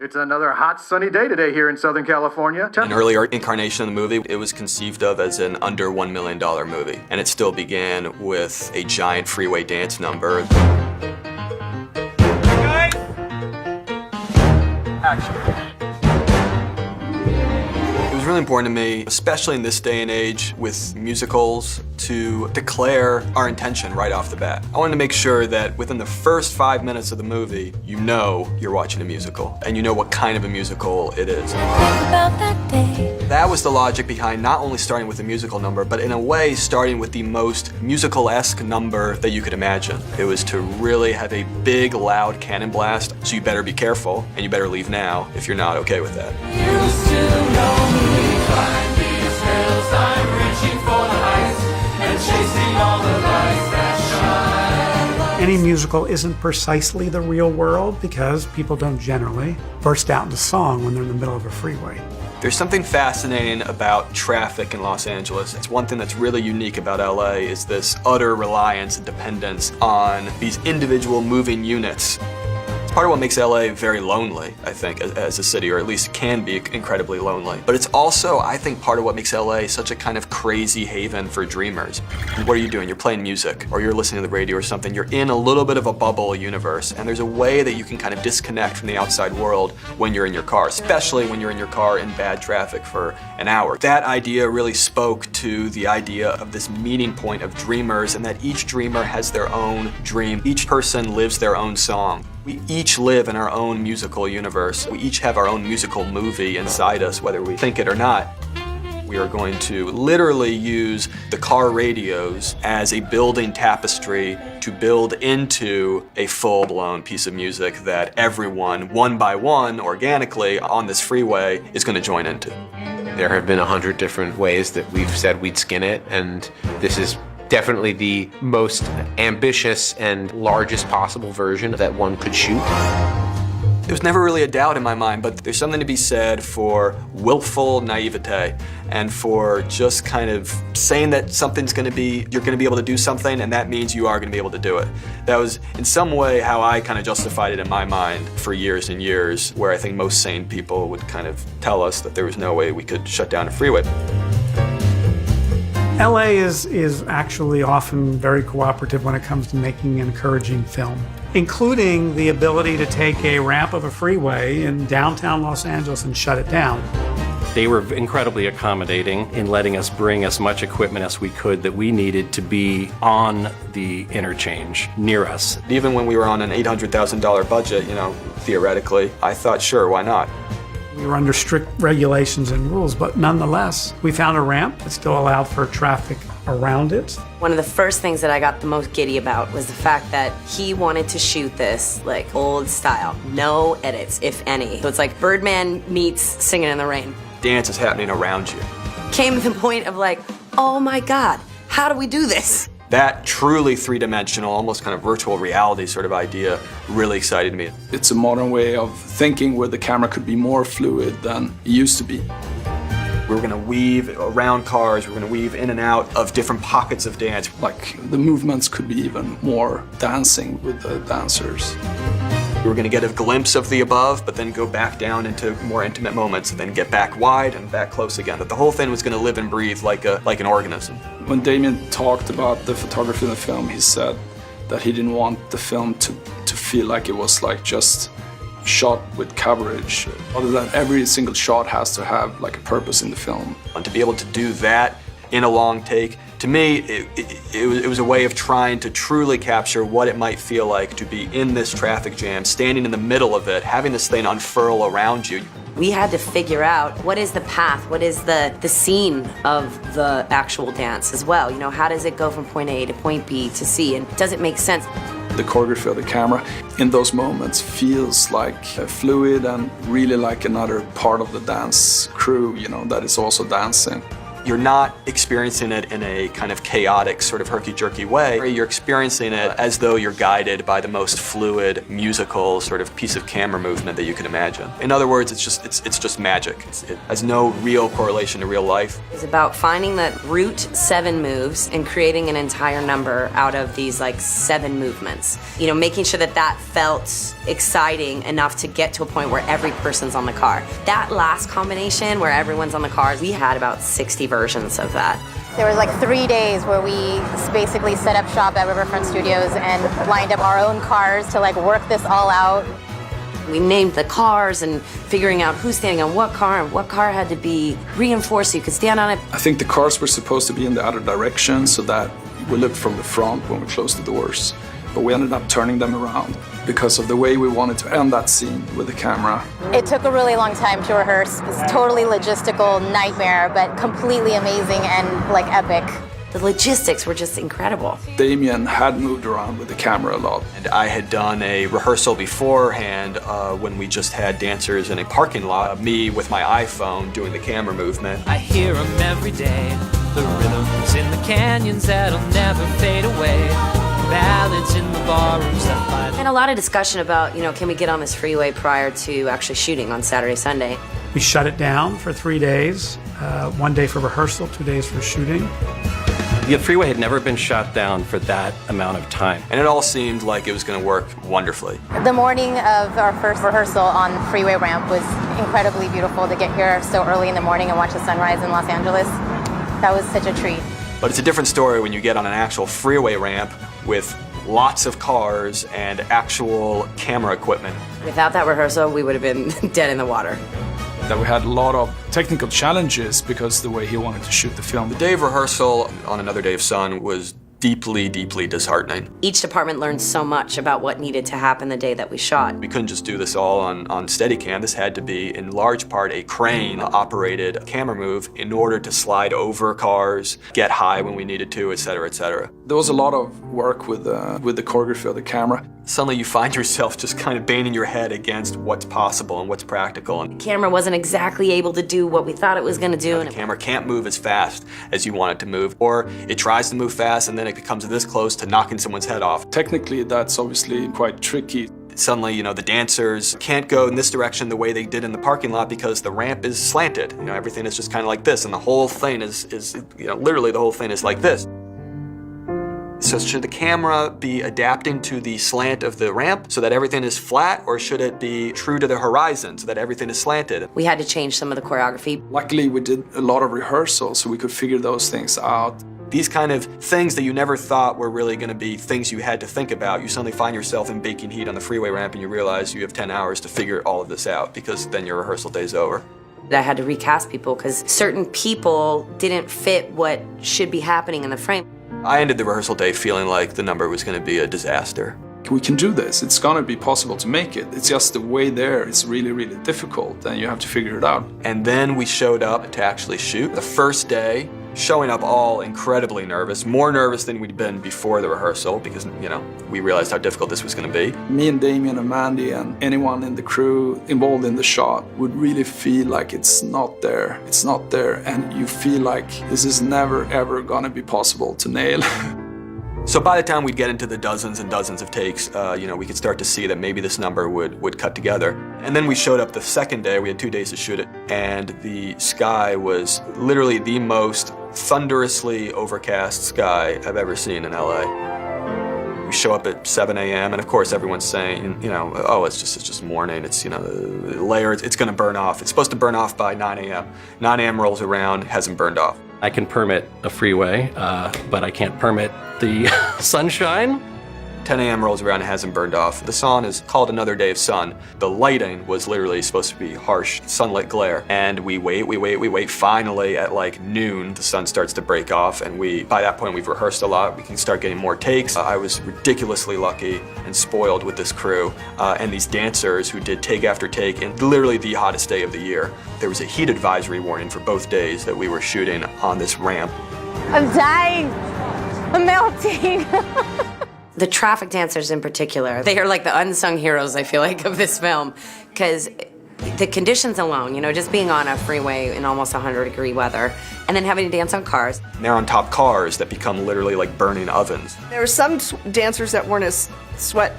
It's another hot, sunny day today here in Southern California. An earlier incarnation of the movie, it was conceived of as an under $1 million movie. And it still began with a giant freeway dance number. Action. It was really important to me, especially in this day and age with musicals, to declare our intention right off the bat. I wanted to make sure that within the first 5 minutes of the movie, you know you're watching a musical, and you know what kind of a musical it is. That was the logic behind not only starting with a musical number, but in a way starting with the most musical-esque number that you could imagine. It was to really have a big, loud cannon blast, so you better be careful, and you better leave now if you're not okay with that. Any musical isn't precisely the real world because people don't generally burst out into song when they're in the middle of a freeway. There's something fascinating about traffic in Los Angeles. It's one thing that's really unique about LA is this utter reliance and dependence on these individual moving units. It's part of what makes LA very lonely, I think, as a city, or at least can be incredibly lonely. But it's also, I think, part of what makes LA such a kind of crazy haven for dreamers. What are you doing? You're playing music, or you're listening to the radio or something. You're in a little bit of a bubble universe, and there's a way that you can kind of disconnect from the outside world when you're in your car, especially when you're in your car in bad traffic for an hour. That idea really spoke to the idea of this meeting point of dreamers, and that each dreamer has their own dream. Each person lives their own song. We each live in our own musical universe. We each have our own musical movie inside us, whether we think it or not. We are going to literally use the car radios as a building tapestry to build into a full-blown piece of music that everyone, one by one, organically, on this freeway, is going to join into. There have been 100 different ways that we've said we'd skin it, and this is definitely the most ambitious and largest possible version that one could shoot. There was never really a doubt in my mind, but there's something to be said for willful naivete and for just kind of saying that something's going to be, you're going to be able to do something, and that means you are going to be able to do it. That was, in some way, how I kind of justified it in my mind for years and years, where I think most sane people would kind of tell us that there was no way we could shut down a freeway. LA is actually often very cooperative when it comes to making and encouraging film, including the ability to take a ramp of a freeway in downtown Los Angeles and shut it down. They were incredibly accommodating in letting us bring as much equipment as we could that we needed to be on the interchange near us. Even when we were on an $800,000 budget, you know, theoretically, I thought, sure, why not? We were under strict regulations and rules, but nonetheless, we found a ramp that still allowed for traffic around it. One of the first things that I got the most giddy about was the fact that he wanted to shoot this like old style, no edits, if any. So it's like Birdman meets Singing in the Rain. Dance is happening around you. Came to the point of like, oh my God, how do we do this? That truly three-dimensional, almost kind of virtual reality sort of idea really excited me. It's a modern way of thinking where the camera could be more fluid than it used to be. We were going to weave around cars, we were going to weave in and out of different pockets of dance. Like the movements could be even more dancing with the dancers. We were going to get a glimpse of the above, but then go back down into more intimate moments, and then get back wide and back close again. That the whole thing was going to live and breathe like an organism. When Damien talked about the photography in the film, he said that he didn't want the film to feel like it was like just shot with coverage. Other than every single shot has to have like a purpose in the film. And to be able to do that in a long take, to me, it was a way of trying to truly capture what it might feel like to be in this traffic jam, standing in the middle of it, having this thing unfurl around you. We had to figure out what is the path, what is the scene of the actual dance as well. You know, how does it go from point A to point B to C, and does it make sense? The choreography of the camera in those moments feels like fluid and really like another part of the dance crew, you know, that is also dancing. You're not experiencing it in a kind of chaotic, sort of herky-jerky way. You're experiencing it as though you're guided by the most fluid, musical sort of piece of camera movement that you can imagine. In other words, it's just magic. It has no real correlation to real life. It's about finding the root 7 moves and creating an entire number out of these like 7 movements. You know, making sure that that felt exciting enough to get to a point where every person's on the car. That last combination where everyone's on the cars, we had about 60 versions of that. There was like 3 days where we basically set up shop at Riverfront Studios and lined up our own cars to like work this all out. We named the cars and figuring out who's standing on what car and what car had to be reinforced so you could stand on it. I think the cars were supposed to be in the other direction so that we looked from the front when we closed the doors. But we ended up turning them around because of the way we wanted to end that scene with the camera. It took a really long time to rehearse. It was totally logistical nightmare, but completely amazing and like epic. The logistics were just incredible. Damien had moved around with the camera a lot. And I had done a rehearsal beforehand when we just had dancers in a parking lot. Me with my iPhone doing the camera movement. I hear them every day. The rhythms in the canyons that'll never fade away. Ballads in the barrooms that fly. And a lot of discussion about, you know, can we get on this freeway prior to actually shooting on Saturday, Sunday? We shut it down for 3 days, 1 day for rehearsal, 2 days for shooting. The freeway had never been shot down for that amount of time. And it all seemed like it was going to work wonderfully. The morning of our first rehearsal on the freeway ramp was incredibly beautiful to get here so early in the morning and watch the sunrise in Los Angeles. That was such a treat. But it's a different story when you get on an actual freeway ramp with lots of cars and actual camera equipment. Without that rehearsal, we would have been dead in the water. That we had a lot of technical challenges because the way he wanted to shoot the film. The day of rehearsal on Another Day of Sun was deeply, deeply disheartening. Each department learned so much about what needed to happen the day that we shot. We couldn't just do this all on Steadicam. This had to be, in large part, a crane-operated camera move in order to slide over cars, get high when we needed to, et cetera, et cetera. There was a lot of work with the choreography of the camera. Suddenly you find yourself just kind of banging your head against what's possible and what's practical. And The camera wasn't exactly able to do what we thought it was going to do. the camera can't move as fast as you want it to move, or it tries to move fast and then it comes this close to knocking someone's head off. Technically, that's obviously quite tricky. Suddenly, you know, the dancers can't go in this direction the way they did in the parking lot because the ramp is slanted. You know, everything is just kind of like this, and the whole thing is you know, literally the whole thing is like this. So should the camera be adapting to the slant of the ramp so that everything is flat, or should it be true to the horizon so that everything is slanted? We had to change some of the choreography. Luckily, we did a lot of rehearsals, so we could figure those things out. These kind of things that you never thought were really going to be things you had to think about, you suddenly find yourself in baking heat on the freeway ramp and you realize you have 10 hours to figure all of this out because then your rehearsal day's over. I had to recast people because certain people didn't fit what should be happening in the frame. I ended the rehearsal day feeling like the number was going to be a disaster. We can do this. It's gonna be possible to make it. It's just the way there. It's really, really difficult, and you have to figure it out. And then we showed up to actually shoot. The first day, showing up all incredibly nervous, more nervous than we'd been before the rehearsal because, you know, we realized how difficult this was going to be. Me and Damien and Mandy and anyone in the crew involved in the shot would really feel like it's not there. It's not there, and you feel like this is never, ever gonna be possible to nail. So by the time we'd get into the dozens and dozens of takes, you know, we could start to see that maybe this number would cut together. And then we showed up the second day, we had 2 days to shoot it, and the sky was literally the most thunderously overcast sky I've ever seen in LA. We show up at 7 a.m. and of course everyone's saying, you know, oh, it's just morning, it's, you know, the layer, it's gonna burn off. It's supposed to burn off by 9 a.m. 9 a.m. rolls around, hasn't burned off. I can permit a freeway, but I can't permit the sunshine. 10 a.m. rolls around and hasn't burned off. The song is called Another Day of Sun. The lighting was literally supposed to be harsh sunlit glare. And we wait. Finally, at like noon, the sun starts to break off. And by that point, we've rehearsed a lot. We can start getting more takes. I was ridiculously lucky and spoiled with this crew and these dancers who did take after take in literally the hottest day of the year. There was a heat advisory warning for both days that we were shooting on this ramp. I'm dying. I'm melting. The traffic dancers in particular, they are like the unsung heroes, I feel like, of this film. Because The conditions alone, just being on a freeway in almost 100-degree weather, and then having to dance on cars. And they're on top cars that become literally like burning ovens. There were some dancers that weren't as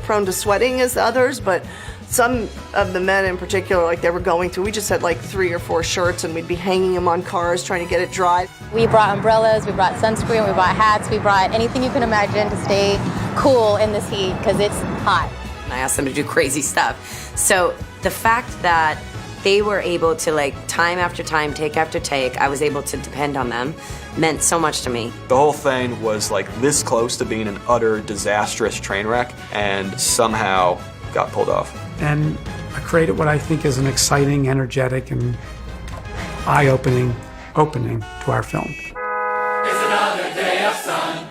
prone to sweating as others, but some of the men in particular, like they were going through, we just had like 3 or 4 shirts and we'd be hanging them on cars trying to get it dry. We brought umbrellas, we brought sunscreen, we brought hats, we brought anything you can imagine to stay cool in this heat because it's hot. And I asked them to do crazy stuff. So the fact that they were able to, like, time after time, take after take, I was able to depend on them, meant so much to me. The whole thing was like this close to being an utter disastrous train wreck and somehow got pulled off. And I created what I think is an exciting, energetic, and eye-opening opening to our film. It's another day of sun.